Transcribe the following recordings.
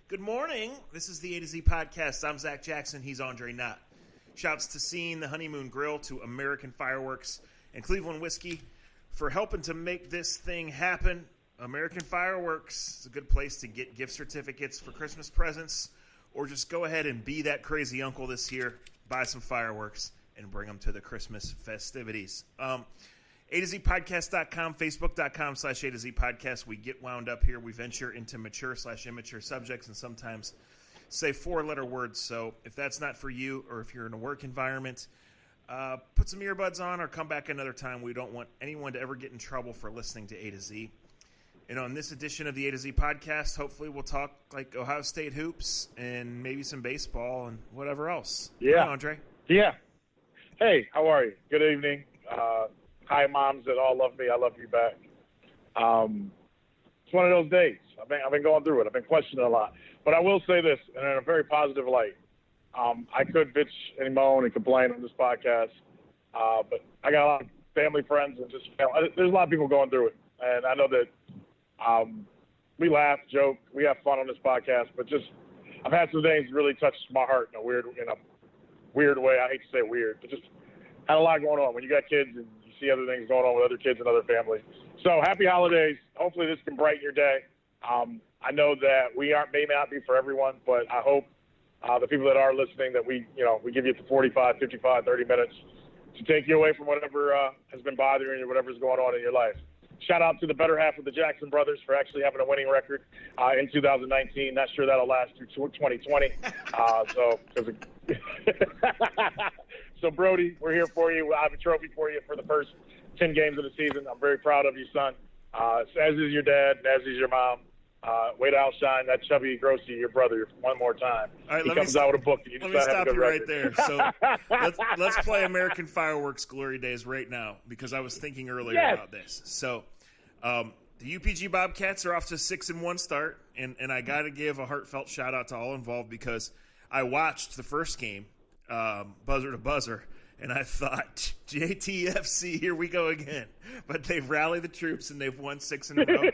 Good morning. This is the A to Z podcast. I'm Zach Jackson. He's Andre Knott. Shouts to Scene, the Honeymoon Grill, to American Fireworks, and Cleveland Whiskey for helping to make this thing happen. American Fireworks is a good place to get gift certificates for Christmas presents, or just go ahead and be that crazy uncle this year, buy some fireworks, and bring them to the Christmas festivities. A to Z podcast.com, facebook.com/A to Z podcast. We get wound up here. We venture into mature/immature subjects and sometimes say 4-letter words. So if that's not for you, or if you're in a work environment, put some earbuds on or come back another time. We don't want anyone to ever get in trouble for listening to A to Z. And on this edition of the A to Z podcast, hopefully we'll talk like Ohio State hoops and maybe some baseball and whatever else. Yeah. Hi, Andre. Yeah. Hey, how are you? Good evening. Hi, moms that all love me. I love you back. It's one of those days. I've been going through it. I've been questioning a lot. But I will say this, and in a very positive light. I could bitch and moan and complain on this podcast, but I got a lot of family, friends, and just there's a lot of people going through it. And I know that we laugh, joke, we have fun on this podcast, but just I've had some things really touch my heart in a weird way. I hate to say weird, but just had a lot going on. When you got kids and you see other things going on with other kids and other families. So happy holidays. Hopefully this can brighten your day. I know that may not be for everyone, but I hope the people that are listening that we give you 45, 55, 30 minutes to take you away from whatever has been bothering you, whatever's going on in your life. Shout out to the better half of the Jackson brothers for actually having a winning record in 2019. Not sure that'll last through 2020. So Brody, we're here for you. I have a trophy for you for the first 10 games of the season. I'm very proud of you, son. As is your dad, and as is your mom. Way to outshine that chubby Grossi, your brother, one more time. All right, he comes out with a book. And you let just me have a stop good you right record. there. So let's play American Fireworks Glory Days right now, because I was thinking earlier about this. So the UPG Bobcats are off to a 6-1 start, and I got to give a heartfelt shout out to all involved, because I watched the first game, buzzer to buzzer, and I thought, JTFC, here we go again. But they've rallied the troops, and they've won 6 in a row.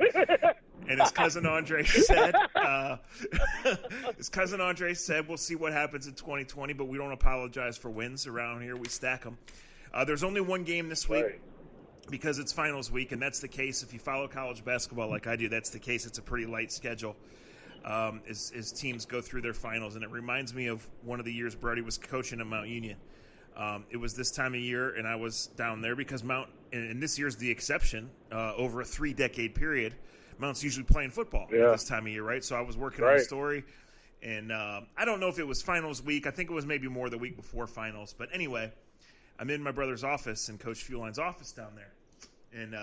And his cousin Andre said, we'll see what happens in 2020, but we don't apologize for wins around here. We stack them. There's only one game this week. Right. Because it's finals week, and that's the case. If you follow college basketball like I do, that's the case. It's a pretty light schedule as teams go through their finals. And it reminds me of one of the years Brody was coaching at Mount Union. It was this time of year, and I was down there because and this year's the exception, over a 3-decade period, Mount's usually playing football at this time of year, right? So I was working on a story, and I don't know if it was finals week. I think it was maybe more the week before finals. But anyway, I'm in my brother's office and Coach Fueline's office down there. And,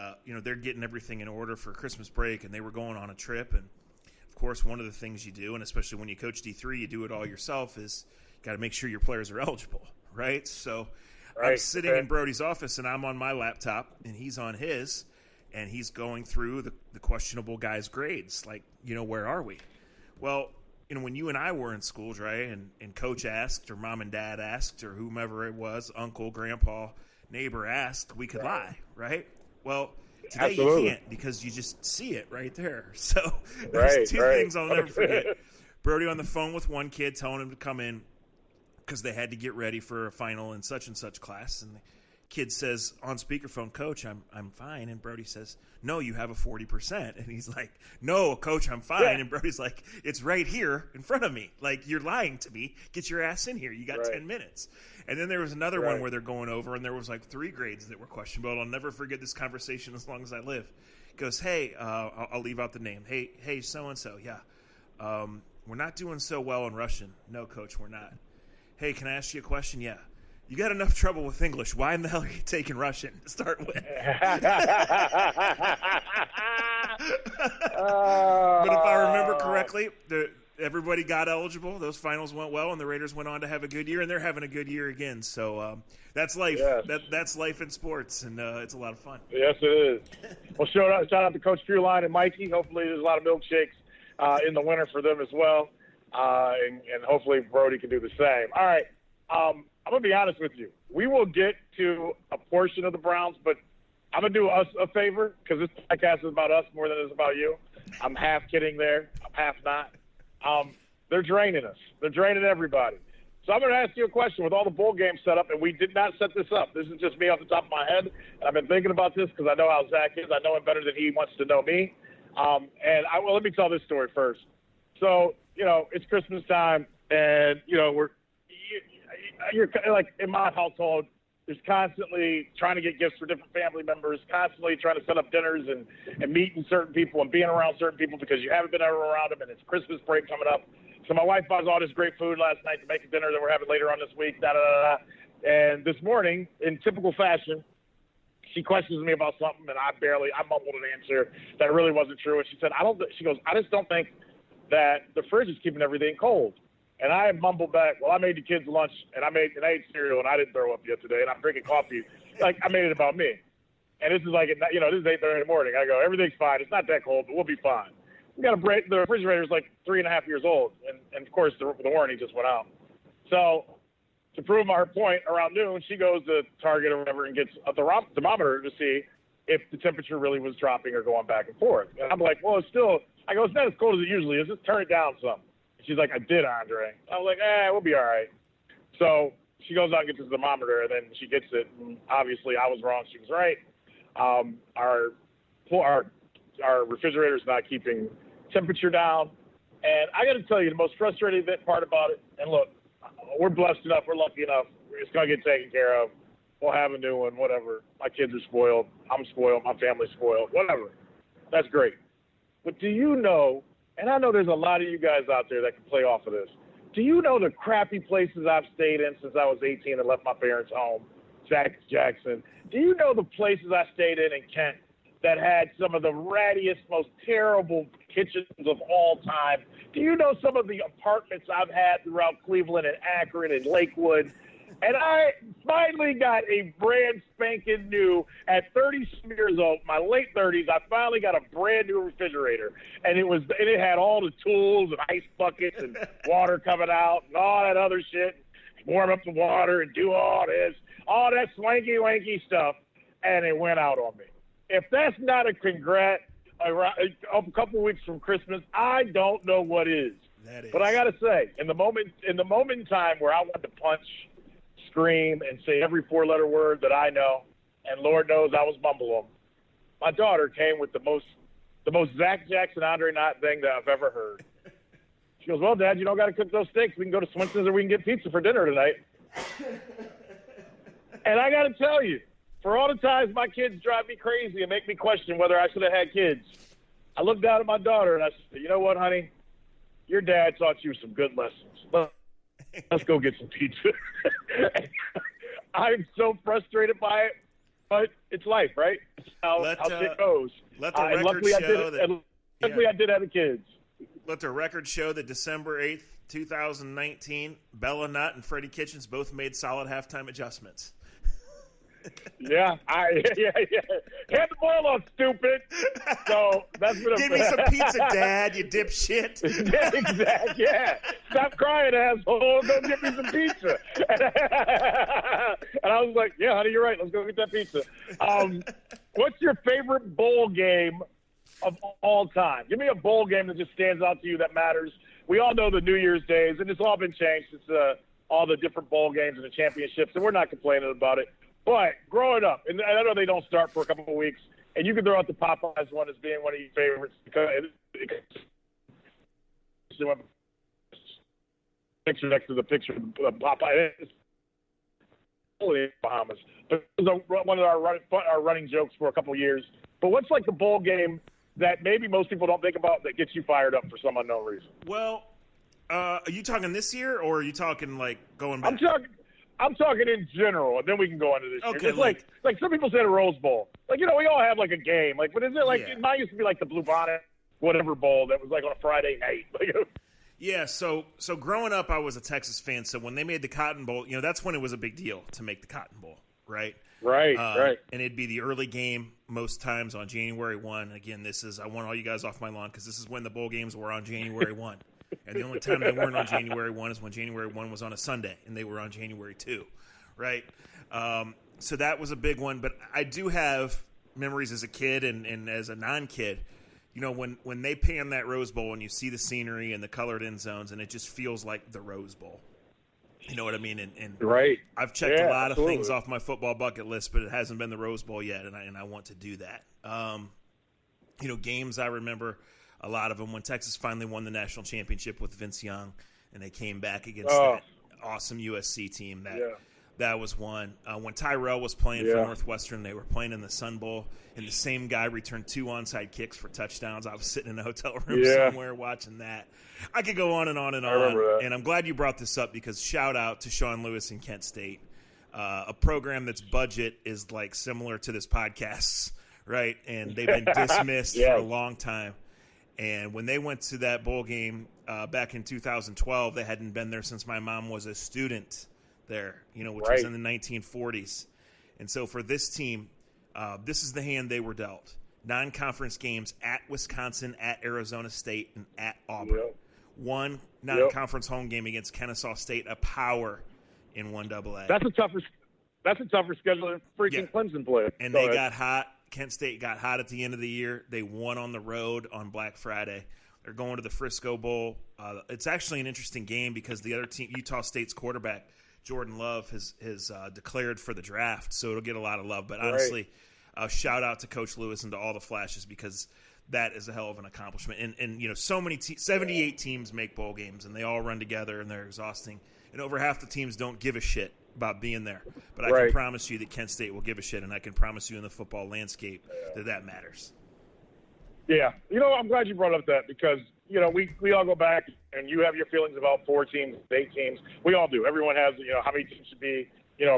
they're getting everything in order for Christmas break, and they were going on a trip. And, of course, one of the things you do, and especially when you coach D3, you do it all yourself, is you got to make sure your players are eligible, right? So I'm sitting in Brody's office, and I'm on my laptop, and he's on his, and he's going through the questionable guys' grades. Like, where are we? Well, when you and I were in schools, right, and Coach asked, or Mom and Dad asked, or whomever it was, uncle, grandpa, neighbor asked, we could lie, right? Well, today you can't, because you just see it right there. So there's two things I'll never forget. Brody on the phone with one kid telling him to come in because they had to get ready for a final in such and such class. And the kid says on speakerphone, Coach, I'm fine. And Brody says, no, you have a 40%. And he's like, no, Coach, I'm fine. Yeah. And Brody's like, it's right here in front of me. Like, you're lying to me. Get your ass in here. You got 10 minutes. And then there was another one where they're going over, and there was like 3 grades that were questionable. I'll never forget this conversation as long as I live. He goes, hey, I'll leave out the name. Hey, so-and-so, yeah. We're not doing so well in Russian. No, Coach, we're not. Hey, can I ask you a question? Yeah. You got enough trouble with English. Why in the hell are you taking Russian to start with? But if I remember correctly, everybody got eligible. Those finals went well, and the Raiders went on to have a good year, and they're having a good year again. So that's life. Yes. That's life in sports, and it's a lot of fun. Yes, it is. Well, shout out to Coach Fueline and Mikey. Hopefully there's a lot of milkshakes in the winter for them as well, and hopefully Brody can do the same. All right. I'm going to be honest with you. We will get to a portion of the Browns, but I'm going to do us a favor because this podcast is about us more than it's about you. I'm half kidding there. I'm half not. They're draining us. They're draining everybody. So I'm going to ask you a question with all the bowl games set up, and we did not set this up. This is just me off the top of my head. And I've been thinking about this because I know how Zach is. I know him better than he wants to know me. Well, let me tell this story first. So, it's Christmas time, and, you're like in my household, there's constantly trying to get gifts for different family members, constantly trying to set up dinners and meeting certain people and being around certain people because you haven't been ever around them, and it's Christmas break coming up. So my wife buys all this great food last night to make a dinner that we're having later on this week, And this morning, in typical fashion, she questions me about something, and I mumbled an answer that really wasn't true. And she said, I just don't think that the fridge is keeping everything cold. And I mumbled back, well, I made the kids lunch, and I ate cereal, and I didn't throw up yet today, and I'm drinking coffee. Like, I made it about me. And this is like, this is 8:30 in the morning. I go, everything's fine. It's not that cold, but we'll be fine. We got the refrigerator's like 3.5 years old, and of course, the warranty just went out. So to prove her point, around noon, she goes to Target or whatever and gets a thermometer to see if the temperature really was dropping or going back and forth. And I'm like, well, it's not as cold as it usually is. Just turn it down some. She's like, I did, Andre. I was like, we'll be all right. So she goes out and gets the thermometer, and then she gets it. And obviously, I was wrong. She was right. Our refrigerator's not keeping temperature down. And I got to tell you, the most frustrating part about it, and look, we're blessed enough, we're lucky enough, it's going to get taken care of. We'll have a new one, whatever. My kids are spoiled. I'm spoiled. My family's spoiled. Whatever. That's great. But do you know, and I know there's a lot of you guys out there that can play off of this. Do you know the crappy places I've stayed in since I was 18 and left my parents' home? Jackson. Do you know the places I stayed in Kent that had some of the rattiest, most terrible kitchens of all time? Do you know some of the apartments I've had throughout Cleveland and Akron and Lakewood? And I finally got a brand spanking new, at 30 years old, my late 30s, I finally got a brand new refrigerator. And it had all the tools and ice buckets and water coming out and all that other shit. Warm up the water and do all that swanky wanky stuff. And it went out on me. If that's not a congrats a couple weeks from Christmas, I don't know what is. That is. But I got to say, in the moment in time where I wanted to punch, scream, and say every four-letter word that I know, and Lord knows I was mumbling them, my daughter came with the most Zach Jackson, Andre Knott thing that I've ever heard. She goes, well, Dad, you don't got to cook those steaks. We can go to Swenson's or we can get pizza for dinner tonight. And I got to tell you, for all the times my kids drive me crazy and make me question whether I should have had kids, I looked down at my daughter and I said, you know what, honey? Your dad taught you some good lessons. Let's go get some pizza. I'm so frustrated by it, but it's life, right? It's how shit goes. Let the record show luckily I did have the kids. Let the record show that December 8th, 2019, Bella Nutt and Freddie Kitchens both made solid halftime adjustments. Yeah. Hand the ball on, stupid. So that's been Give me some pizza, Dad, you dipshit. Yeah, exactly. Yeah. Stop crying, asshole. Go get me some pizza. And I was like, yeah, honey, you're right. Let's go get that pizza. What's your favorite bowl game of all time? Give me a bowl game that just stands out to you that matters. We all know the New Year's days, and it's all been changed. It's all the different bowl games and the championships, and we're not complaining about it. But growing up, and I know they don't start for a couple of weeks, and you can throw out the Popeyes one as being one of your favorites because picture next to the picture of Popeye. It's Bahamas. But it was one of our running jokes for a couple of years. But what's like the bowl game that maybe most people don't think about that gets you fired up for some unknown reason? Well, are you talking this year, or are you talking like going back? I'm talking in general, and then we can go into this year. Okay, It's like some people say the Rose Bowl. Like, we all have like a game. Like, but is it like mine used to be like the Blue Bonnet whatever bowl that was like on a Friday night. Yeah, so growing up, I was a Texas fan. So when they made the Cotton Bowl, that's when it was a big deal to make the Cotton Bowl, right? Right. And it'd be the early game most times on January 1. Again, I want all you guys off my lawn because this is when the bowl games were on January 1. And the only time they weren't on January 1 is when January 1 was on a Sunday, and they were on January 2, right? So that was a big one. But I do have memories as a kid and as a non-kid. when they pan that Rose Bowl and you see the scenery and the colored end zones, and it just feels like the Rose Bowl. You know what I mean? And right. I've checked a lot absolutely. of things off my football bucket list, but it hasn't been the Rose Bowl yet, and I want to do that. Games I remember a lot of them when Texas finally won the national championship with Vince Young, and they came back against that awesome USC team. That was one. When Tyrell was playing for Northwestern, they were playing in the Sun Bowl, and the same guy returned 2 onside kicks for touchdowns. I was sitting in a hotel room somewhere watching that. I could go on and on and on. And I'm glad you brought this up because shout out to Sean Lewis and Kent State, a program that's budget is like similar to this podcast's, right? And they've been dismissed for a long time. And when they went to that bowl game back in 2012, they hadn't been there since my mom was a student there, which was in the 1940s. And so for this team, this is the hand they were dealt. Non-conference games at Wisconsin, at Arizona State, and at Auburn. One non-conference home game against Kennesaw State, a power in 1AA. That's a tougher schedule than freaking Clemson played. And they got hot. Kent State got hot at the end of the year. They won on the road on Black Friday. They're going to the Frisco Bowl. It's actually an interesting game because the other team, Utah State's quarterback, Jordan Love, has declared for the draft, so it'll get a lot of love. But honestly, shout out to Coach Lewis and to all the Flashes because that is a hell of an accomplishment. And so many 78 teams make bowl games, and they all run together, and they're exhausting. And over half the teams don't give a shit about being there. But I can promise you that Kent State will give a shit, and I can promise you in the football landscape that matters. Yeah. I'm glad you brought up that because, we all go back and you have your feelings about 4 teams, 8 teams. We all do. Everyone has, how many teams should be,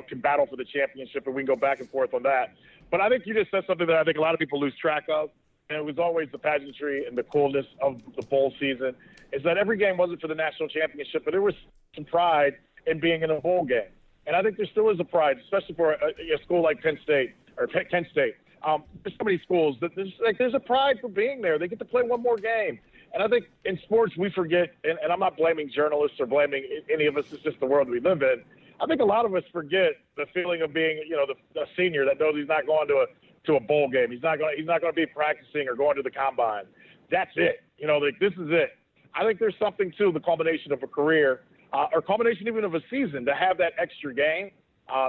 can battle for the championship, and we can go back and forth on that. But I think you just said something that I think a lot of people lose track of, and it was always the pageantry and the coolness of the bowl season, is that every game wasn't for the national championship, but there was some pride in being in a bowl game. And I think there still is a pride, especially for a school like Penn State or Kent State. There's so many schools that there's a pride for being there. They get to play one more game. And I think in sports we forget, and I'm not blaming journalists or blaming any of us. It's just the world we live in. I think a lot of us forget the feeling of being, the senior that knows he's not going to a bowl game. He's not going to be practicing or going to the combine. That's it. This is it. I think there's something to the culmination of a career or culmination even of a season to have that extra game.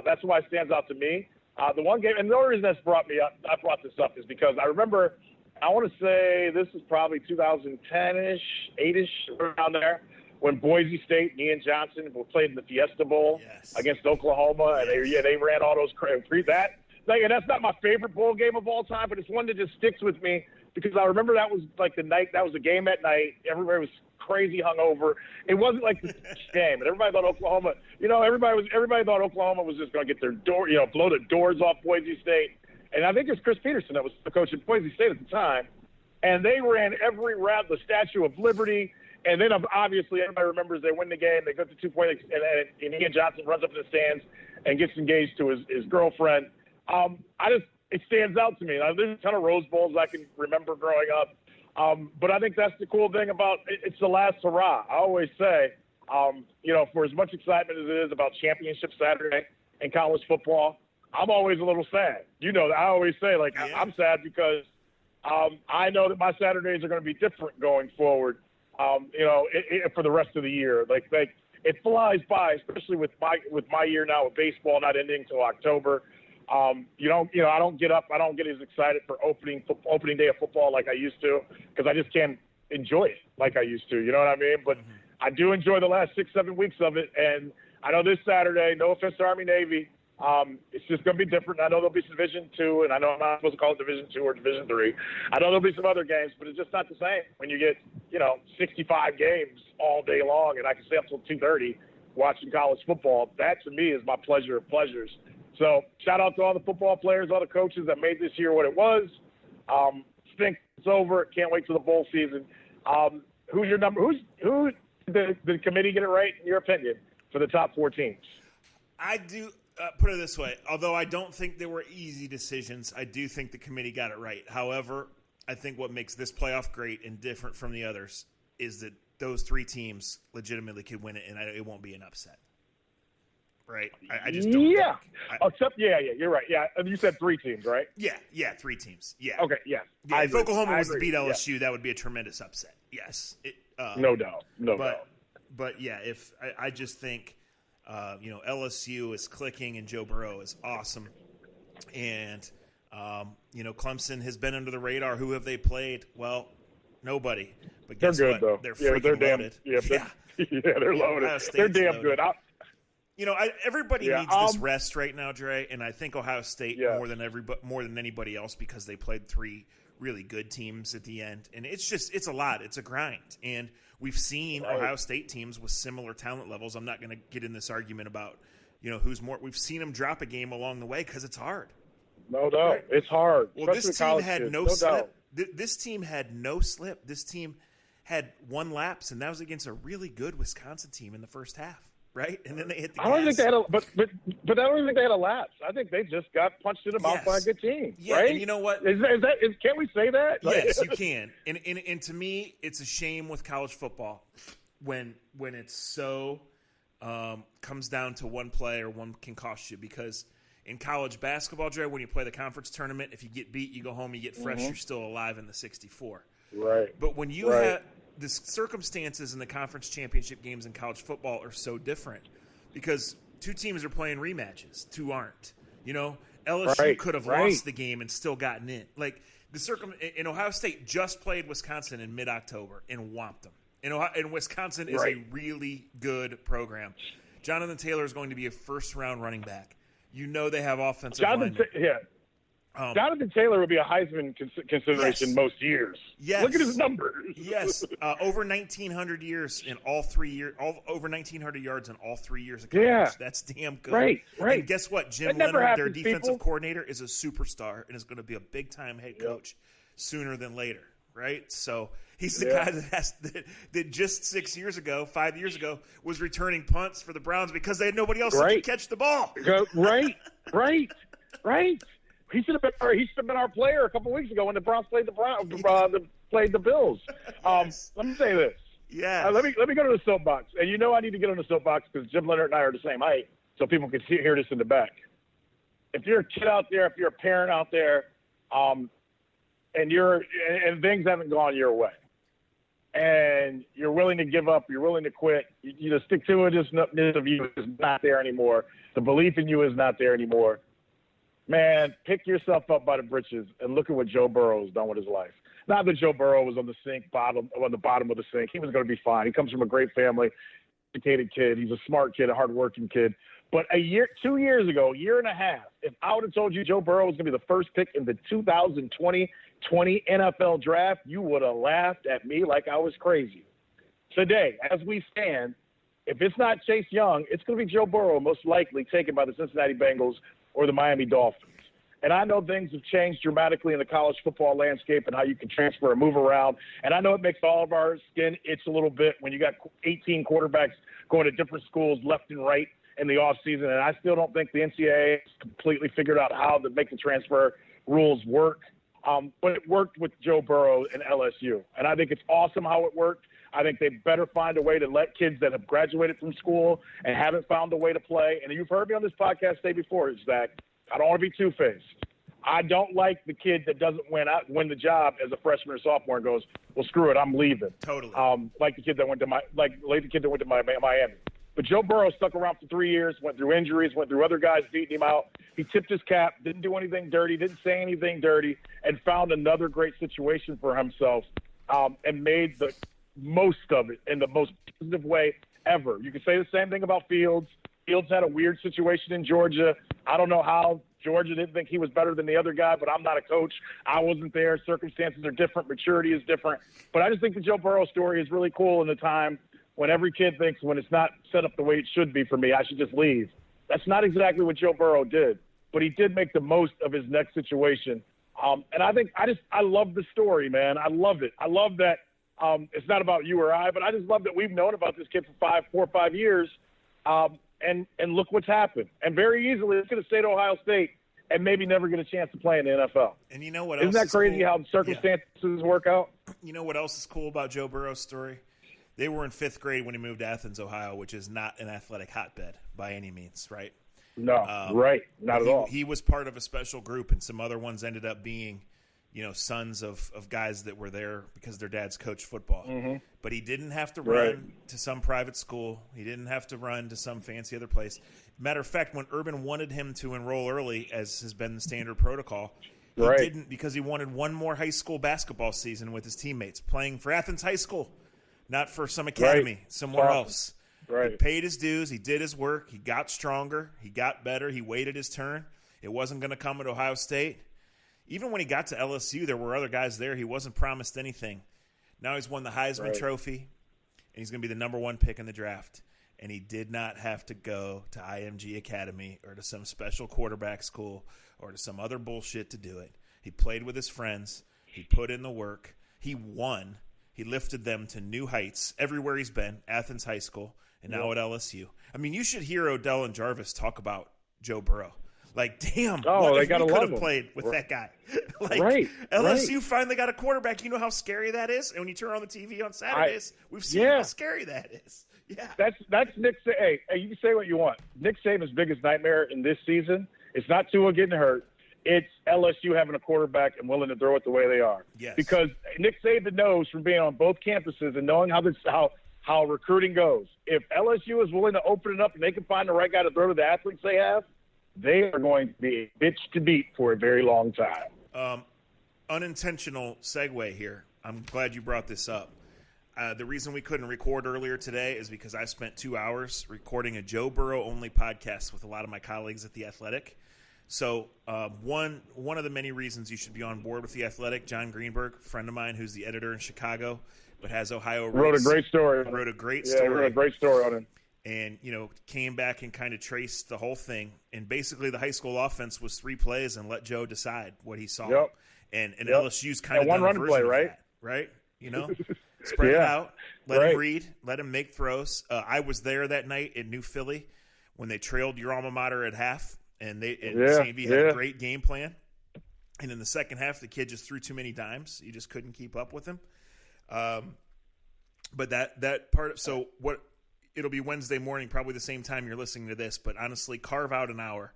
That's why it stands out to me. The one game, and the only reason I brought this up is because I remember, I want to say this is probably 2010-ish, 8-ish, around there, when Boise State and Ian Johnson played in the Fiesta Bowl against Oklahoma, and they ran all those and that's not my favorite bowl game of all time, but it's one that just sticks with me because I remember that was like the night, that was a game at night. Everybody was crazy hungover. It wasn't like the game, and everybody thought Oklahoma, everybody thought Oklahoma was just going to get their door, blow the doors off Boise State. And I think it's Chris Peterson that was the coach at Boise State at the time. And they ran every route, the Statue of Liberty. And then obviously everybody remembers they win the game. They go to 2-point, and Ian Johnson runs up in the stands and gets engaged to his girlfriend. It stands out to me. Now, there's a ton of Rose Bowls I can remember growing up. But I think that's the cool thing about it's the last hurrah. I always say, for as much excitement as it is about Championship Saturday in college football, I'm always a little sad. I always say, I'm sad because I know that my Saturdays are going to be different going forward, for the rest of the year. It flies by, especially with my year now with baseball not ending until October. I don't get up. I don't get as excited for opening day of football like I used to because I just can't enjoy it like I used to. You know what I mean? But I do enjoy the last 6-7 weeks of it. And I know this Saturday, no offense to Army Navy, it's just going to be different. I know there'll be some Division II, and I know I'm not supposed to call it Division II or Division III. I know there'll be some other games, but it's just not the same when you get 65 games all day long, and I can stay up till 2:30 watching college football. That to me is my pleasure of pleasures. So shout out to all the football players, all the coaches that made this year what it was. Think it's over. Can't wait till the bowl season. Who's your number? Who did the committee get it right in your opinion for the top 4 teams? I do put it this way. Although I don't think there were easy decisions, I do think the committee got it right. However, I think what makes this playoff great and different from the others is that those 3 teams legitimately could win it, and it won't be an upset. right? I just don't. Yeah. Except, you're right. Yeah, you said 3 teams, right? Yeah, 3 teams. Yeah. Okay, yes. Yeah, if Oklahoma was to beat LSU, that would be a tremendous upset. Yes. No doubt. But yeah, I just think, LSU is clicking and Joe Burrow is awesome. And, Clemson has been under the radar. Who have they played? Well, nobody. But guess they're good, what? though. They're freaking loaded. They're loaded. They're damn good. Everybody needs this rest right now, Dre, and I think Ohio State more than anybody else because they played 3 really good teams at the end, and it's a lot. It's a grind, and we've seen Ohio State teams with similar talent levels. I'm not going to get in this argument about who's more. We've seen them drop a game along the way because it's hard. No doubt, right? It's hard. Well, this team had no slip. This team had no slip. This team had 1 lapse, and that was against a really good Wisconsin team in the first half. Right, and then they hit the gas. I don't think they had but I don't even think they had a lapse. I think they just got punched in the mouth by a good team. Yeah, right? And you know what? Can we say that? Yes, you can. And to me, it's a shame with college football when it's so comes down to one play or one can cost you. Because in college basketball, Dre, when you play the conference tournament, if you get beat, you go home, you get fresh, you're still alive in the 64. Right. But when you have the circumstances in the conference championship games in college football are so different because 2 teams are playing rematches, 2 aren't. LSU could have lost the game and still gotten in. Like and Ohio State just played Wisconsin in mid-October and whomped them. And Wisconsin is a really good program. Jonathan Taylor is going to be a first-round running back. They have offensive linemen. Jonathan Taylor would be a Heisman consideration most years. Yes. Look at his numbers. Yes. Over 1,900 years in all 3 years, over 1,900 yards in all 3 years of college. Yeah. That's damn good. Right. And guess what? Jim Leonard, their defensive coordinator, is a superstar and is going to be a big-time head coach sooner than later. Right? So he's the guy that just 5 years ago, was returning punts for the Browns because they had nobody else who could catch the ball. Right. He should have been our player a couple weeks ago when the Browns played the Bills. Let me say this. Yeah. Let me go to the soapbox. And I need to get on the soapbox because Jim Leonard and I are the same height, so people can hear this in the back. If you're a kid out there, if you're a parent out there, and things haven't gone your way, and you're willing to give up, you're willing to quit, stick-to-itiveness of you is not there anymore. The belief in you is not there anymore. Man, pick yourself up by the britches and look at what Joe Burrow has done with his life. Not that Joe Burrow was on the bottom of the sink. He was going to be fine. He comes from a great family, educated kid. He's a smart kid, a hardworking kid. But 2 years ago, a year and a half, if I would have told you Joe Burrow was going to be the first pick in the 2020 NFL draft, you would have laughed at me like I was crazy. Today, as we stand, if it's not Chase Young, it's going to be Joe Burrow, most likely taken by the Cincinnati Bengals or the Miami Dolphins. And I know things have changed dramatically in the college football landscape and how you can transfer and move around. And I know it makes all of our skin itch a little bit when you got 18 quarterbacks going to different schools left and right in the offseason. And I still don't think the NCAA has completely figured out how to make the transfer rules work. But it worked with Joe Burrow and LSU. And I think it's awesome how it worked. I think they better find a way to let kids that have graduated from school and haven't found a way to play. And you've heard me on this podcast say before, Zach, I don't want to be two-faced. I don't like the kid that doesn't win the job as a freshman or sophomore and goes, well, screw it, I'm leaving. Totally. Like the kid that went to Miami. But Joe Burrow stuck around for 3 years, went through injuries, went through other guys beating him out. He tipped his cap, didn't do anything dirty, didn't say anything dirty, and found another great situation for himself and made the most of it in the most positive way ever. You can say the same thing about Fields. Fields had a weird situation in Georgia. I don't know how Georgia didn't think he was better than the other guy, but I'm not a coach. I wasn't there. Circumstances are different. Maturity is different. But I just think the Joe Burrow story is really cool in the time when every kid thinks when it's not set up the way it should be for me, I should just leave. That's not exactly what Joe Burrow did, but he did make the most of his next situation. And I love the story, man. I love it. I love that. It's not about you or I, but I just love that we've known about this kid for 4 or 5 years. And look what's happened. And very easily, it's going to stay at Ohio State and maybe never get a chance to play in the NFL. And you know what else? Isn't that crazy cool? How the circumstances work out? You know what else is cool about Joe Burrow's story? They were in 5th grade when he moved to Athens, Ohio, which is not an athletic hotbed by any means, right? No, right. Not at all. He was part of a special group, and some other ones ended up being, sons of guys that were there because their dads coached football. Mm-hmm. But he didn't have to run to some private school. He didn't have to run to some fancy other place. Matter of fact, when Urban wanted him to enroll early, as has been the standard protocol, he didn't, because he wanted one more high school basketball season with his teammates, playing for Athens High School, not for some academy somewhere else. Right. He paid his dues. He did his work. He got stronger. He got better. He waited his turn. It wasn't going to come at Ohio State. Even when he got to LSU, there were other guys there. He wasn't promised anything. Now he's won the Heisman Trophy, and he's going to be the number 1 pick in the draft. And he did not have to go to IMG Academy or to some special quarterback school or to some other bullshit to do it. He played with his friends. He put in the work. He won. He lifted them to new heights everywhere he's been, Athens High School, and now at LSU. I mean, you should hear Odell and Jarvis talk about Joe Burrow. Like, damn, what if we could have played with that guy? LSU finally got a quarterback. You know how scary that is? And when you turn on the TV on Saturdays, we've seen how scary that is. Yeah, that's Nick. Hey, you can say what you want. Nick Saban's biggest nightmare in this season, it's not Tua getting hurt. It's LSU having a quarterback and willing to throw it the way they are. Yes. Because Nick Saban knows from being on both campuses and knowing how recruiting goes. If LSU is willing to open it up and they can find the right guy to throw to the athletes they have, they are going to be a bitch to beat for a very long time. Unintentional segue here. I'm glad you brought this up. The reason we couldn't record earlier today is because I spent 2 hours recording a Joe Burrow-only podcast with a lot of my colleagues at The Athletic. So one of the many reasons you should be on board with The Athletic, John Greenberg, a friend of mine who's the editor in Chicago, but has Ohio roots. Wrote a great story. Wrote a great story on him. And, came back and kind of traced the whole thing. And basically the high school offense was 3 plays and let Joe decide what he saw. Yep. And LSU's kind of one done a run version play, of right? that, right? Spread it out, let him read, let him make throws. I was there that night in New Philly when they trailed your alma mater at half, and St. V had a great game plan. And in the second half, the kid just threw too many dimes. You just couldn't keep up with him. But that part – so what – it'll be Wednesday morning, probably the same time you're listening to this, but honestly, carve out an hour.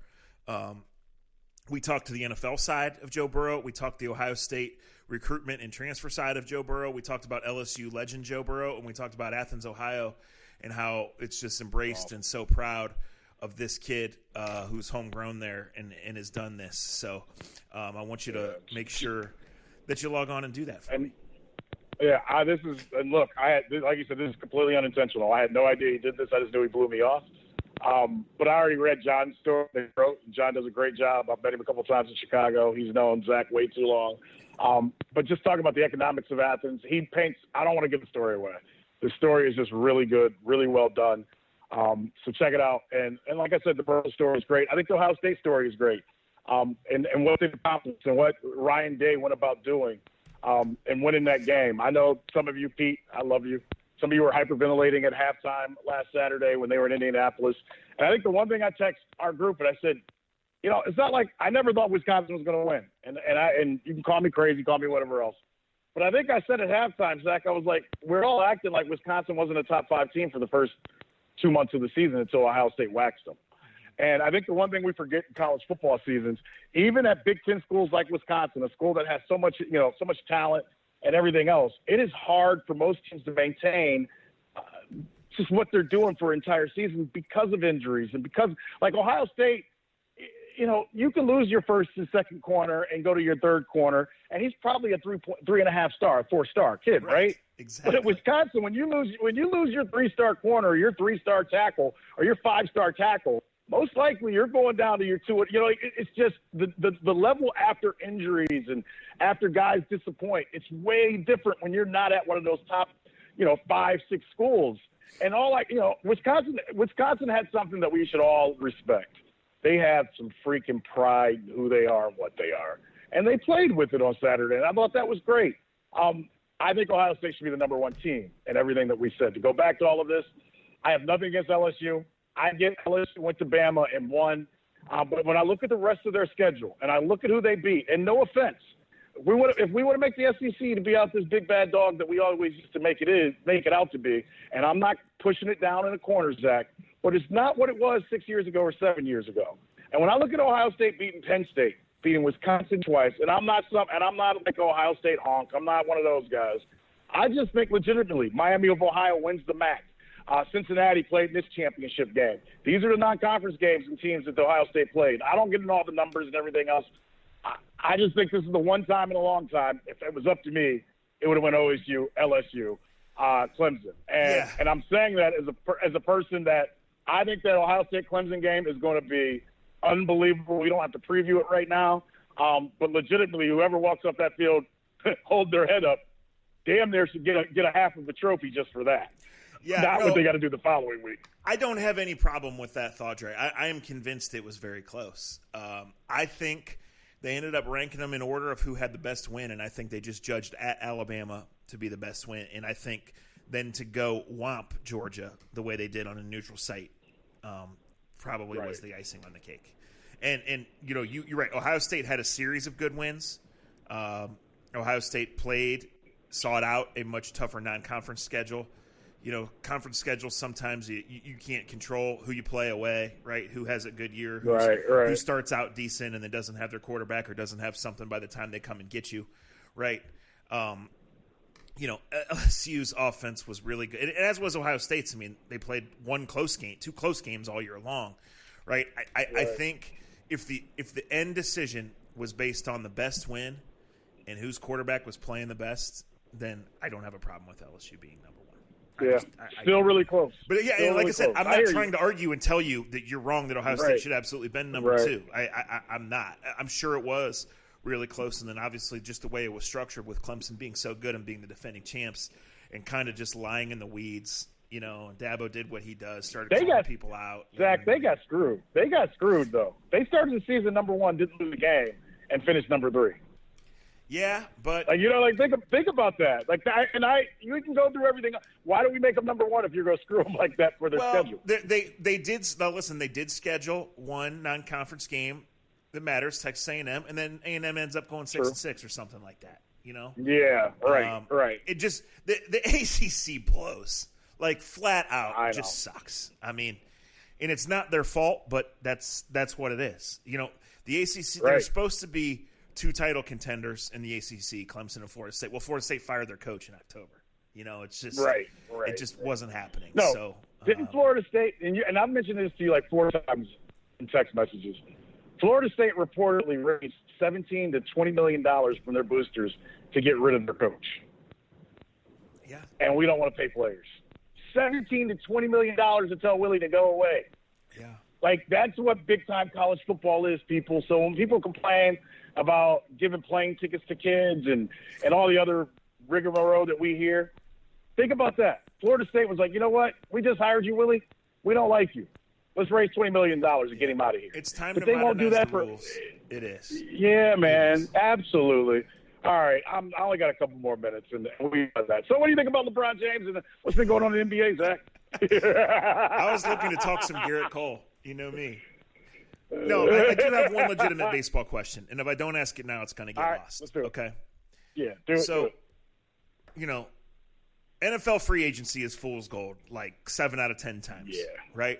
We talked to the NFL side of Joe Burrow. We talked the Ohio State recruitment and transfer side of Joe Burrow. We talked about LSU legend Joe Burrow, and we talked about Athens, Ohio, and how it's just embraced and so proud of this kid who's homegrown there and has done this. So I want you to make sure that you log on and do that for me. Yeah, look, like you said, this is completely unintentional. I had no idea he did this. I just knew he blew me off. But I already read John's story that he wrote. John does a great job. I've met him a couple of times in Chicago. He's known Zach way too long. But just talking about the economics of Athens, he paints – I don't want to give the story away. The story is just really good, really well done. So check it out. And like I said, the Burrow story is great. I think the Ohio State story is great. And what they've accomplished and what Ryan Day went about doing and winning that game. I know some of you, Pete, I love you. Some of you were hyperventilating at halftime last Saturday when they were in Indianapolis. And I think the one thing I texted our group and I said, it's not like I never thought Wisconsin was going to win. And you can call me crazy, call me whatever else. But I think I said at halftime, Zach, I was like, we're all acting like Wisconsin wasn't a top 5 team for the first 2 months of the season until Ohio State waxed them. And I think the one thing we forget in college football seasons, even at Big Ten schools like Wisconsin, a school that has so much talent and everything else, it is hard for most teams to maintain just what they're doing for entire seasons because of injuries and because, like Ohio State, you can lose your first and second corner and go to your third corner, and he's probably a 3.5 star, 4-star kid, right? Exactly. But at Wisconsin, when you lose your 3-star corner or your 3-star tackle or your 5-star tackle, most likely you're going down to your 2. It's just the level after injuries and after guys disappoint. It's way different when you're not at one of those top, 5-6 schools. And Wisconsin had something that we should all respect. They have some freaking pride in who they are and what they are. And they played with it on Saturday, and I thought that was great. I think Ohio State should be the number 1 team in everything that we said. To go back to all of this, I have nothing against LSU. I get LSU went to Bama and won. But when I look at the rest of their schedule and I look at who they beat, and no offense, if we want to make the SEC to be out this big bad dog that we always used to make it out to be, and I'm not pushing it down in the corner, Zach, but it's not what it was 6 years ago or 7 years ago. And when I look at Ohio State beating Penn State, beating Wisconsin twice, and I'm not like Ohio State honk. I'm not one of those guys. I just think legitimately Miami of Ohio wins the MAC. Cincinnati played in this championship game. These are the non-conference games and teams that Ohio State played. I don't get into all the numbers and everything else. I just think this is the one time in a long time, if it was up to me, it would have went OSU, LSU, Clemson. And I'm saying that as a person that I think that Ohio State-Clemson game is going to be unbelievable. We don't have to preview it right now. But legitimately, whoever walks up that field, hold their head up, damn near should get a half of the trophy just for that. Yeah, not what they got to do the following week. I don't have any problem with that thought, Dre. I am convinced it was very close. I think they ended up ranking them in order of who had the best win, and I think they just judged at Alabama to be the best win. And I think then to go whomp Georgia the way they did on a neutral site probably was the icing on the cake. And you're right. Ohio State had a series of good wins. Ohio State sought out a much tougher non-conference schedule. Conference schedules, sometimes you can't control who you play away, right? Who has a good year, who starts out decent and then doesn't have their quarterback or doesn't have something by the time they come and get you, right? LSU's offense was really good, as was Ohio State's. I mean, they played two close games all year long, right? I think if the end decision was based on the best win and whose quarterback was playing the best, then I don't have a problem with LSU being number one. Still really close. But yeah, still like really I said, close. I'm not trying to argue and tell you that you're wrong, that Ohio State should absolutely been number two. I'm not. I'm sure it was really close, and then obviously just the way it was structured with Clemson being so good and being the defending champs and kind of just lying in the weeds. Dabo did what he does, started calling people out. Zach, they got screwed. They got screwed, though. They started the season number one, didn't lose the game, and finished number 3. Yeah, but think about that. You can go through everything. Why do we make them number one if you're going to screw them like that for their schedule? They did. Now listen, they did schedule one non-conference game that matters, Texas A&M, and then A&M ends up going 6-6 or something like that. Yeah, right. It just the ACC blows like flat out. Just sucks. I mean, and it's not their fault, but that's what it is. The ACC they're supposed to be 2 title contenders in the ACC, Clemson and Florida State. Well, Florida State fired their coach in October. It's just it just wasn't happening. No, so didn't Florida State and I've mentioned this to you like 4 times in text messages. Florida State reportedly raised $17 to $20 million from their boosters to get rid of their coach. Yeah, and we don't want to pay players. $17 to $20 million to tell Willie to go away. Yeah, that's what big time college football is, people. So when people complain about giving plane tickets to kids and all the other rigmarole that we hear, think about that. Florida State was like, you know what? We just hired you, Willie. We don't like you. Let's raise $20 million and get him out of here. It's time but to they won't do that the rules. It is. Yeah, man. Absolutely. All right. I only got a couple more minutes, and we got that. So what do you think about LeBron James and what's been going on in the NBA, Zach? I was looking to talk some Garrett Cole. You know me. No, I do have one legitimate baseball question, and if I don't ask it now, it's going to get lost. Let's do it. Okay? Yeah, do it. So, NFL free agency is fool's gold, like 7 out of 10 times. Yeah. Right?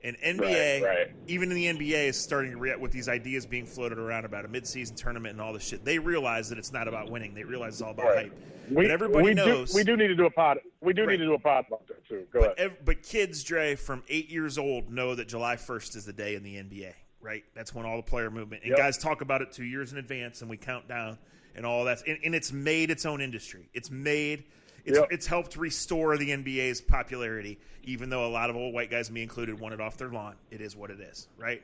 And NBA, even in the NBA, is starting to react with these ideas being floated around about a midseason tournament and all this shit. They realize that it's not about winning. They realize it's all about hype. But everybody knows. We do need to do a pod. We do need to do a pod about that, too. Go ahead. But kids, Dre, from 8 years old know that July 1st is the day in the NBA, right? That's when all the player movement. And guys talk about it 2 years in advance, and we count down and all that. And it's made its own industry. It's helped restore the NBA's popularity, even though a lot of old white guys, me included, want it off their lawn. It is what it is, right?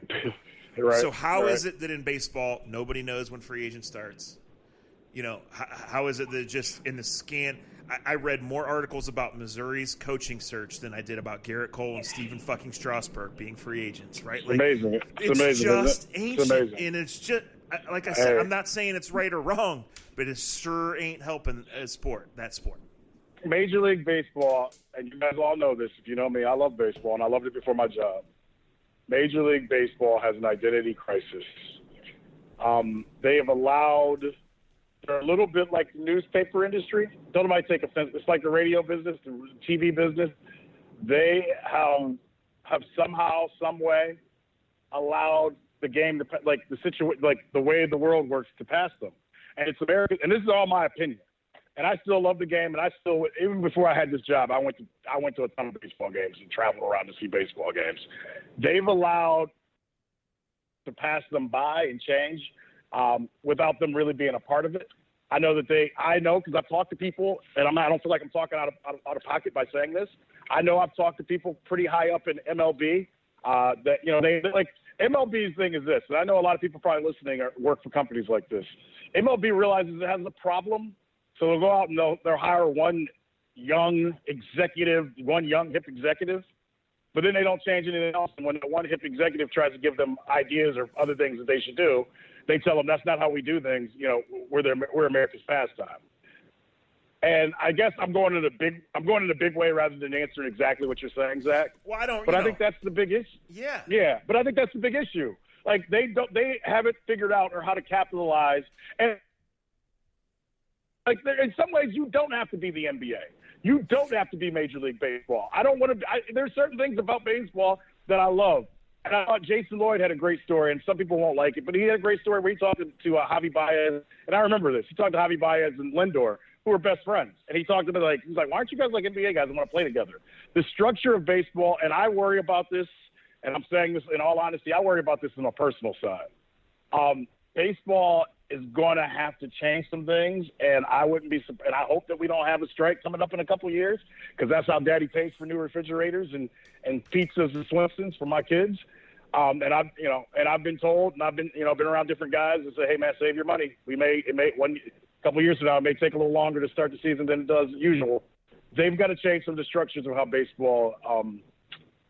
So how is it that in baseball nobody knows when free agent starts? How is it that just in the scan – I read more articles about Missouri's coaching search than I did about Garrett Cole and Stephen fucking Strasburg being free agents, right? Like, amazing. It's amazing, just ancient, it's amazing. And it's just – like I said, I'm not saying it's right or wrong, but it sure ain't helping that sport. Major League Baseball, and you guys all know this. If you know me, I love baseball, and I loved it before my job. Major League Baseball has an identity crisis. They have allowed They're a little bit like the newspaper industry. Don't nobody take offense. It's like the radio business, the TV business. They have somehow, some way, allowed the game to the way the world works to pass them. And it's American. And this is all my opinion. And I still love the game. And I still, even before I had this job, I went to a ton of baseball games and traveled around to see baseball games. They've allowed to pass them by and change without them really being a part of it. I know because I've talked to people, and I don't feel like I'm talking out of pocket by saying this. I know I've talked to people pretty high up in MLB that, they like MLB's thing is this, and I know a lot of people probably listening work for companies like this. MLB realizes it has a problem, so they'll go out and they'll hire one young hip executive, but then they don't change anything else. And when the one hip executive tries to give them ideas or other things that they should do, they tell them that's not how we do things. We're America's pastime. And I guess I'm going in a big way rather than answering exactly what you're saying, Zach. Well, I think that's the big issue. Yeah. Yeah, but I think that's the big issue. Like they haven't figured out or how to capitalize. And like in some ways, you don't have to be the NBA. You don't have to be Major League Baseball. I don't want to. There's certain things about baseball that I love. And I thought Jason Lloyd had a great story, and some people won't like it, but he had a great story where he talked to Javi Baez, and I remember this. He talked to Javi Baez and Lindor, who were best friends, and he talked to them he's like, why aren't you guys like NBA guys? I want to play together. The structure of baseball, and I worry about this, and I'm saying this in all honesty, I worry about this on a personal side. Baseball is going to have to change some things, and I hope that we don't have a strike coming up in a couple of years, because that's how Daddy pays for new refrigerators and pizzas and Swinsons for my kids. And I've been told, and I've been around different guys and say, hey man, save your money. A couple of years from now, it may take a little longer to start the season than it does usual. They've got to change some of the structures of how baseball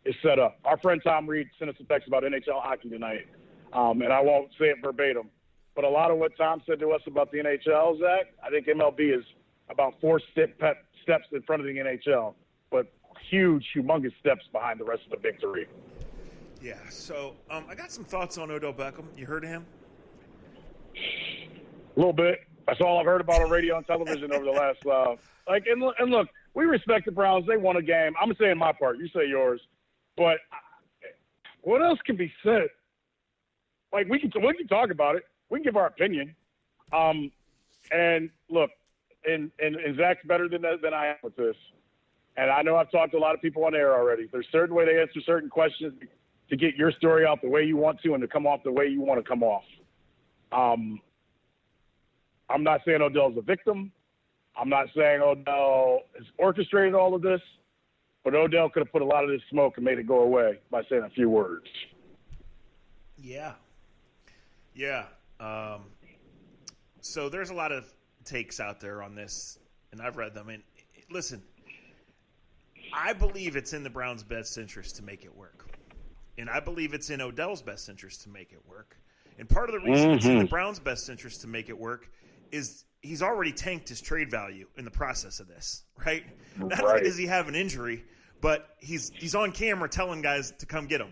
is set up. Our friend Tom Reed sent us a text about NHL hockey tonight, and I won't say it verbatim, but a lot of what Tom said to us about the NHL, Zach, I think MLB is about 4 steps in front of the NHL, but humongous steps behind the rest of the big three. Yeah, so I got some thoughts on Odell Beckham. You heard of him? A little bit. That's all I've heard about on radio and television over the last and look, we respect the Browns. They won a game. I'm saying my part. You say yours. But what else can be said? Like we can talk about it. We can give our opinion. And look, and Zach's better than I am with this. And I know I've talked to a lot of people on air already. There's a certain way to answer certain questions to get your story out the way you want to and to come off the way you want to come off. I'm not saying Odell's a victim. I'm not saying Odell has orchestrated all of this, but Odell could have put a lot of this smoke and made it go away by saying a few words. Yeah. Yeah. So there's a lot of takes out there on this, and I've read them. And listen, I believe it's in the Browns' best interest to make it work. And I believe it's in Odell's best interest to make it work. And part of the reason it's in the Browns' best interest to make it work is he's already tanked his trade value in the process of this, right? Not only does he have an injury, but he's on camera telling guys to come get him,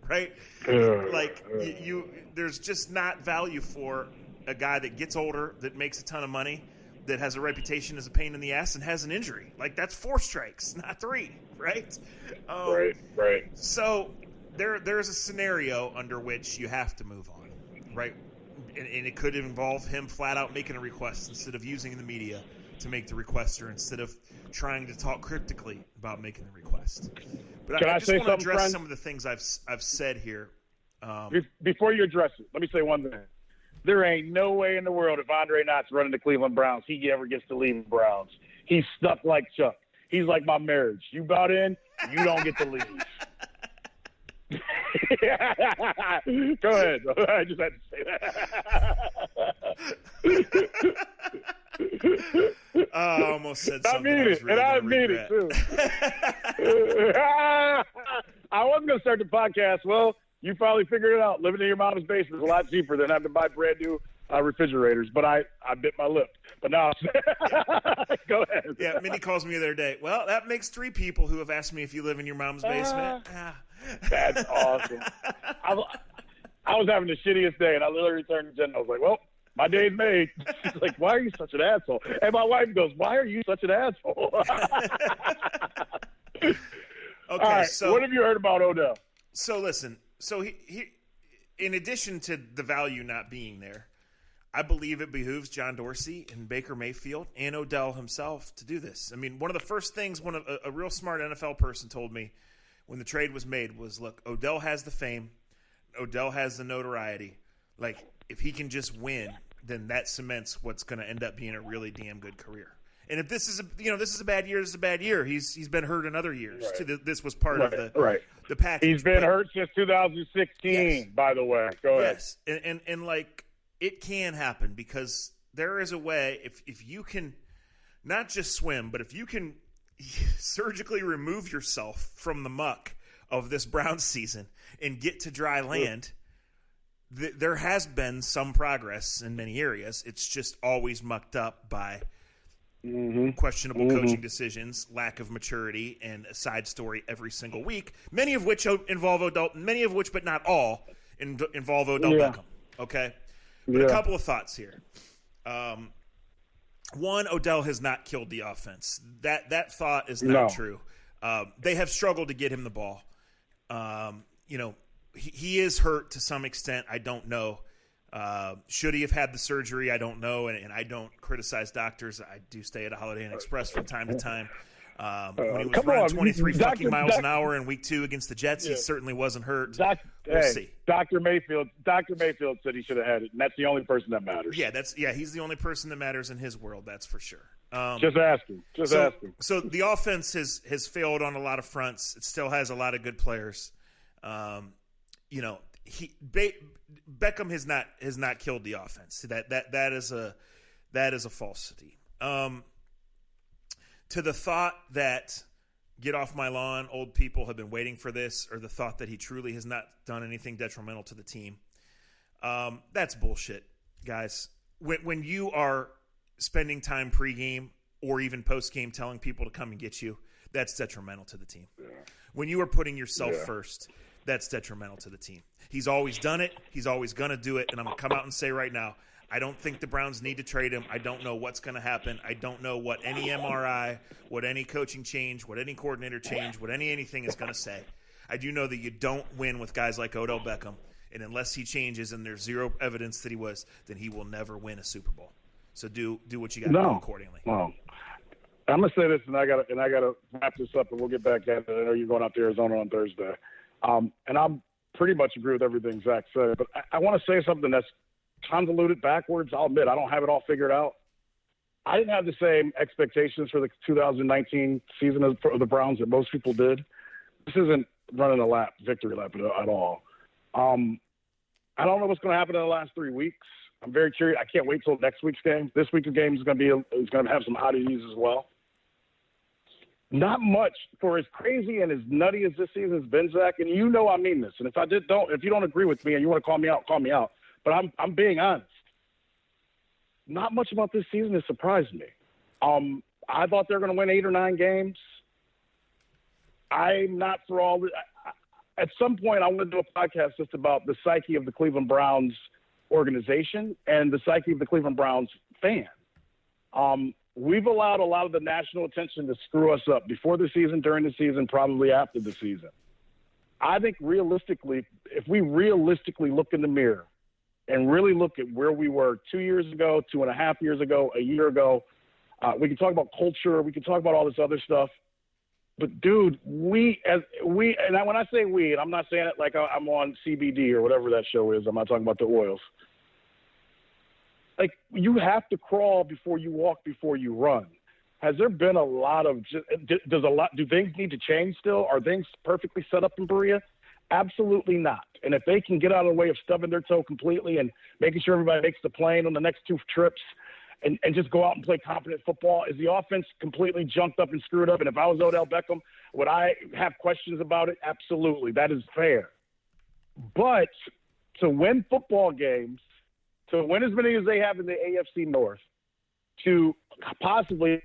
right? There's just not value for a guy that gets older, that makes a ton of money, that has a reputation as a pain in the ass and has an injury. Like, that's 4 strikes, not 3, right? Right. So there's a scenario under which you have to move on, right? And it could involve him flat out making a request instead of using the media to make the request, or instead of trying to talk cryptically about making the request. But I just want to address some of the things I've said here. Before you address it, let me say one thing. There ain't no way in the world if Andre Knott's running the Cleveland Browns, he ever gets to leave the Browns. He's stuck like Chuck. He's like my marriage. You bought in, you don't get to leave. Go ahead. I just had to say that. I almost said I something. mean it, really and I mean it too. I wasn't going to start the podcast. Well, you finally figured it out. Living in your mom's basement is a lot cheaper than having to buy brand new refrigerators. But I bit my lip. But now, go ahead. Yeah, Minnie calls me the other day. Well, that makes 3 people who have asked me if you live in your mom's basement. That's awesome. I was having the shittiest day, and I literally turned to Jen. I was like, well, My day's made. She's like, why are you such an asshole? And my wife goes, why are you such an asshole? Okay, all right, so what have you heard about Odell? So listen, so he in addition to the value not being there, I believe it behooves John Dorsey and Baker Mayfield and Odell himself to do this. I mean, one of the first things a real smart NFL person told me when the trade was made was, look, Odell has the fame, Odell has the notoriety. Like, if he can just win, then that cements what's going to end up being a really damn good career. And if this is a bad year, this is a bad year. He's been hurt in other years. Right. This was part of the package. He's been hurt since 2016, yes. By the way. Go ahead. Yes, and like, it can happen because there is a way, if you can not just swim, but if you can surgically remove yourself from the muck of this Browns season and get to dry land, there has been some progress in many areas. It's just always mucked up by questionable coaching decisions, lack of maturity, and a side story every single week, many of which involve Odell, many of which, but not all, involve Odell Beckham. Okay? But a couple of thoughts here. One, Odell has not killed the offense. That thought is not true. They have struggled to get him the ball. He is hurt to some extent. I don't know. Should he have had the surgery? I don't know, and I don't criticize doctors. I do stay at a Holiday Inn Express from time to time. When he was running 23 fucking miles an hour in week 2 against the Jets, he certainly wasn't hurt. We'll see. Dr. Mayfield said he should have had it, and that's the only person that matters. Yeah, he's the only person that matters in his world. That's for sure. Just asking. So the offense has failed on a lot of fronts. It still has a lot of good players. Beckham has not killed the offense. That is a falsity. To the thought that get off my lawn, old people have been waiting for this, or the thought that he truly has not done anything detrimental to the team, that's bullshit, guys. When you are spending time pregame or even postgame telling people to come and get you, that's detrimental to the team. Yeah. When you are putting yourself first, that's detrimental to the team. He's always done it. He's always going to do it. And I'm going to come out and say right now, I don't think the Browns need to trade him. I don't know what's going to happen. I don't know what any MRI, what any coaching change, what any coordinator change, what anything is going to say. I do know that you don't win with guys like Odell Beckham. And unless he changes and there's zero evidence that he was, then he will never win a Super Bowl. So do what you got to do accordingly. No. I'm going to say this, and I got to wrap this up, and we'll get back at it. I know you're going out to Arizona on Thursday. And I'm pretty much agree with everything Zach said. But I want to say something that's convoluted backwards. I'll admit I don't have it all figured out. I didn't have the same expectations for the 2019 season of the Browns that most people did. This isn't running a victory lap at all. I don't know what's going to happen in the last 3 weeks. I'm very curious. I can't wait till next week's game. This week's game is going to have some oddities as well. Not much for as crazy and as nutty as this season has been, Zach. And you know I mean this. And if you don't agree with me and you want to call me out, call me out. But I'm being honest. Not much about this season has surprised me. I thought they were going to win 8 or 9 games. I'm not for all. At some point, I want to do a podcast just about the psyche of the Cleveland Browns organization and the psyche of the Cleveland Browns fan. We've allowed a lot of the national attention to screw us up before the season, during the season, probably after the season. I think realistically, if we realistically look in the mirror and really look at where we were 2 years ago, 2.5 years ago, a year ago, we can talk about culture. We can talk about all this other stuff. But, dude, and when I say we, and I'm not saying it like I'm on CBD or whatever that show is. I'm not talking about the oils. Like, you have to crawl before you walk, before you run. Has there been a lot of do things need to change still? Are things perfectly set up in Berea? Absolutely not. And if they can get out of the way of stubbing their toe completely and making sure everybody makes the plane on the next 2 trips and just go out and play competent football, is the offense completely junked up and screwed up? And if I was Odell Beckham, would I have questions about it? Absolutely. That is fair. But to win football games, to win as many as they have in the AFC North, to possibly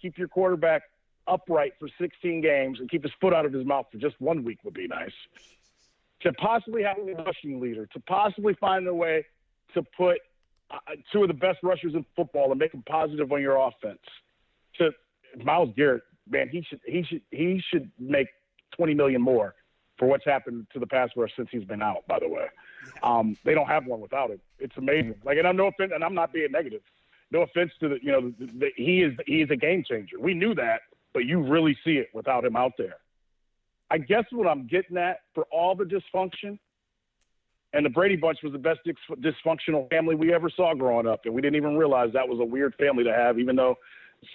keep your quarterback upright for 16 games and keep his foot out of his mouth for just 1 week would be nice. To possibly have a rushing leader, to possibly find a way to put two of the best rushers in football and make them positive on your offense. To Myles Garrett, man, he should make $20 million more for what's happened to the pass rush since he's been out. By the way, they don't have one without him. It's amazing. Like, and I'm no offense, and I'm not being negative. No offense to he is a game changer. We knew that, but you really see it without him out there. I guess what I'm getting at, for all the dysfunction, and the Brady Bunch was the best dysfunctional family we ever saw growing up, and we didn't even realize that was a weird family to have, even though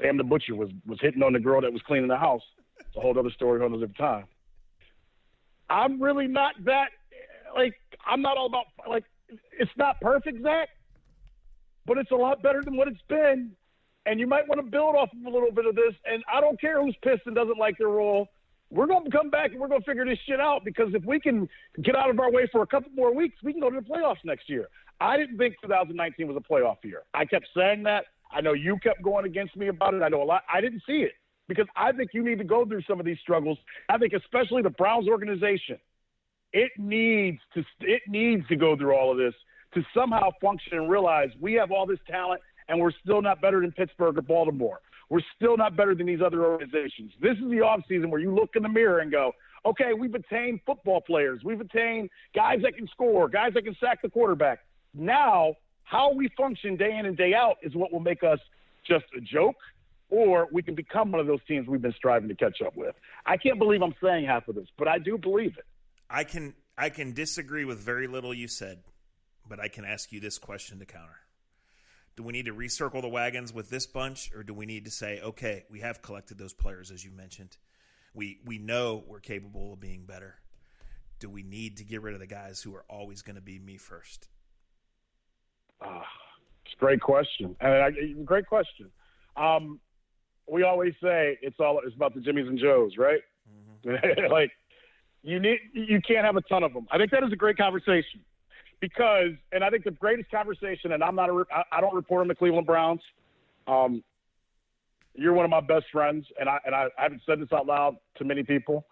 Sam the Butcher was hitting on the girl that was cleaning the house. It's a whole other story on another time. I'm really not that, like, I'm not all about, like, it's not perfect, Zach, but it's a lot better than what it's been, and you might want to build off of a little bit of this, and I don't care who's pissed and doesn't like their role. We're going to come back and we're going to figure this shit out, because if we can get out of our way for a couple more weeks, we can go to the playoffs next year. I didn't think 2019 was a playoff year. I kept saying that. I know you kept going against me about it. I know a lot. I didn't see it, because I think you need to go through some of these struggles. I think especially the Browns organization, it needs to go through all of this to somehow function and realize we have all this talent and we're still not better than Pittsburgh or Baltimore. We're still not better than these other organizations. This is the offseason where you look in the mirror and go, okay, we've attained football players. We've attained guys that can score, guys that can sack the quarterback. Now, how we function day in and day out is what will make us just a joke, or we can become one of those teams we've been striving to catch up with. I can't believe I'm saying half of this, but I do believe it. I can disagree with very little you said, but I can ask you this question to counter. Do we need to recircle the wagons with this bunch, or do we need to say, okay, we have collected those players, as you mentioned. We know we're capable of being better. Do we need to get rid of the guys who are always going to be me first? It's a great question. Great question. We always say it's about the Jimmies and Joes, right? Mm-hmm. Like, you can't have a ton of them. I think that is a great conversation. Because, and I think the greatest conversation, and I don't report on the Cleveland Browns. You're one of my best friends, and I haven't said this out loud to many people.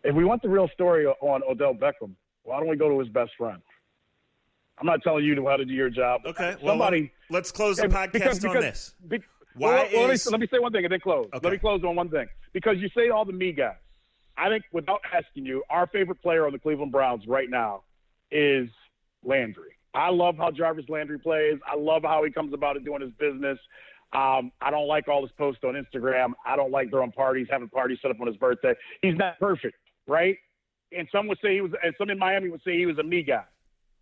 If we want the real story on Odell Beckham, why don't we go to his best friend? I'm not telling you how to do your job. Okay, well, let's close the podcast on this. Let me say one thing and then close. Okay. Let me close on one thing. Because you say all the me guys. I think, without asking you, our favorite player on the Cleveland Browns right now is Landry. I love how Jarvis Landry plays. I love how he comes about it doing his business. I don't like all his posts on Instagram. I don't like throwing parties, having parties set up on his birthday. He's not perfect, right? And some in Miami would say he was a me guy.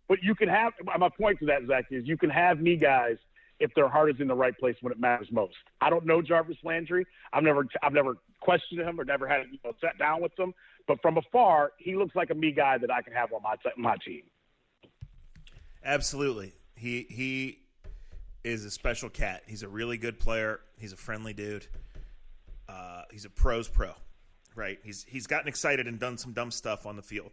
But you can have, my point to that, Zach, is you can have me guys if their heart is in the right place when it matters most. I don't know Jarvis Landry. I've never questioned him or never had sat down with him. But from afar, he looks like a me guy that I can have on my team. Absolutely. He is a special cat. He's a really good player. He's a friendly dude. He's a pro's pro, right? He's gotten excited and done some dumb stuff on the field.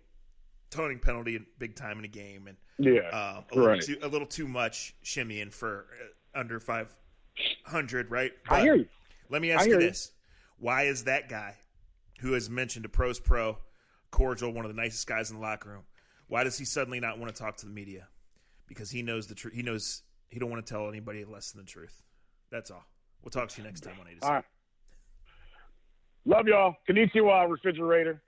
Toning penalty big time in a game, and a little too much shimmying for under 500, right? But I hear you. Let me ask you this. Why is that guy, who has mentioned a pro's pro, cordial, one of the nicest guys in the locker room, why does he suddenly not want to talk to the media? Because he knows the truth. He knows he don't want to tell anybody less than the truth. That's all. We'll talk to you next time on A to Z. All right. Love y'all. Konnichiwa, refrigerator.